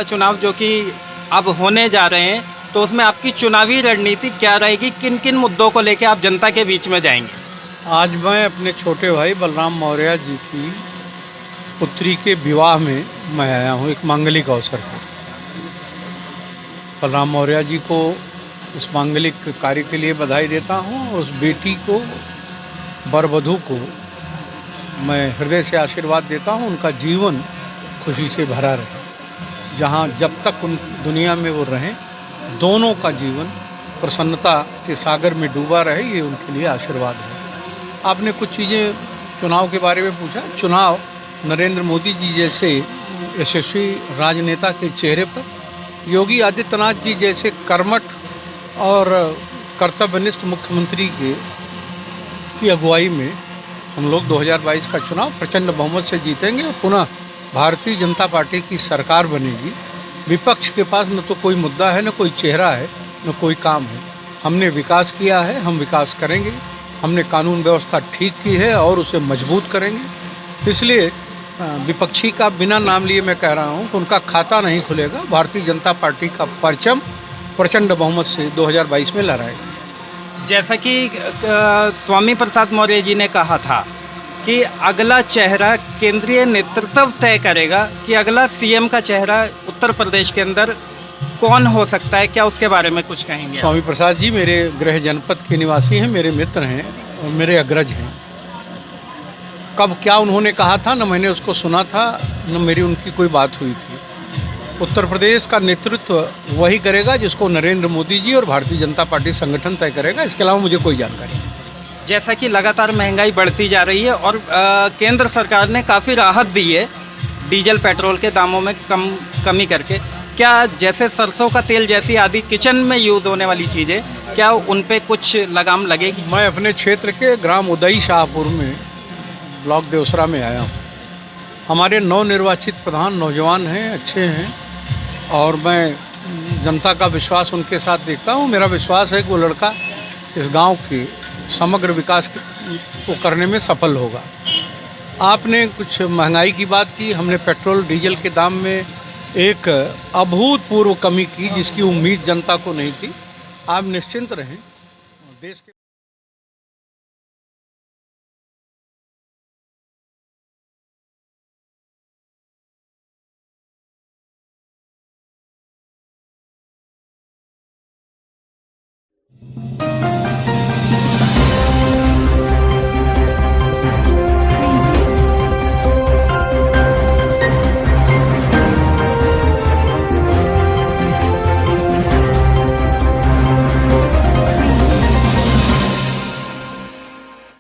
लोकसभा चुनाव जो कि अब होने जा रहे हैं, तो उसमें आपकी चुनावी रणनीति क्या रहेगी? किन किन मुद्दों को लेकर आप जनता के बीच में जाएंगे? आज मैं अपने छोटे भाई बलराम मौर्य जी की पुत्री के विवाह में मैं आया हूँ, एक मांगलिक अवसर पर। बलराम मौर्य जी को इस मांगलिक कार्य के लिए बधाई देता हूँ। उस बेटी को, वर वधू को मैं हृदय से आशीर्वाद देता हूँ, उनका जीवन खुशी से भरा रहे। जहाँ जब तक उन दुनिया में वो रहें, दोनों का जीवन प्रसन्नता के सागर में डूबा रहे, ये उनके लिए आशीर्वाद है। आपने कुछ चीज़ें चुनाव के बारे में पूछा। चुनाव नरेंद्र मोदी जी जैसे यशस्वी राजनेता के चेहरे पर, योगी आदित्यनाथ जी जैसे कर्मठ और कर्तव्यनिष्ठ मुख्यमंत्री की अगुवाई में हम लोग 2022 का चुनाव प्रचंड बहुमत से जीतेंगे और पुनः भारतीय जनता पार्टी की सरकार बनेगी। विपक्ष के पास न तो कोई मुद्दा है, न कोई चेहरा है, न कोई काम है। हमने विकास किया है, हम विकास करेंगे। हमने कानून व्यवस्था ठीक की है और उसे मजबूत करेंगे। इसलिए विपक्षी का बिना नाम लिए मैं कह रहा हूँ कि उनका खाता नहीं खुलेगा। भारतीय जनता पार्टी का परचम प्रचंड बहुमत से 2022 में लहराएगा। जैसा कि स्वामी प्रसाद मौर्य जी ने कहा था कि अगला चेहरा केंद्रीय नेतृत्व तय करेगा कि अगला सीएम का चेहरा उत्तर प्रदेश के अंदर कौन हो सकता है, क्या उसके बारे में कुछ कहेंगे? स्वामी प्रसाद जी मेरे गृह जनपद के निवासी हैं, मेरे मित्र हैं और मेरे अग्रज हैं। कब क्या उन्होंने कहा था, न मैंने उसको सुना था, न मेरी उनकी कोई बात हुई थी। उत्तर प्रदेश का नेतृत्व वही करेगा जिसको नरेंद्र मोदी जी और भारतीय जनता पार्टी संगठन तय करेगा। इसके अलावा मुझे कोई जानकारी नहीं। जैसा कि लगातार महंगाई बढ़ती जा रही है और केंद्र सरकार ने काफ़ी राहत दी है डीजल पेट्रोल के दामों में कमी करके, क्या जैसे सरसों का तेल जैसी आदि किचन में यूज़ होने वाली चीज़ें, क्या उन पे कुछ लगाम लगेगी? मैं अपने क्षेत्र के ग्राम उदई शाहपुर में ब्लॉक देवसरा में आया हूँ। हमारे नवनिर्वाचित प्रधान नौजवान हैं, अच्छे हैं और मैं जनता का विश्वास उनके साथ देखता हूँ। मेरा विश्वास है कि वो लड़का इस गांव के समग्र विकास को करने में सफल होगा। आपने कुछ महंगाई की बात की। हमने पेट्रोल डीजल के दाम में एक अभूतपूर्व कमी की जिसकी उम्मीद जनता को नहीं थी। आप निश्चिंत रहें, देश के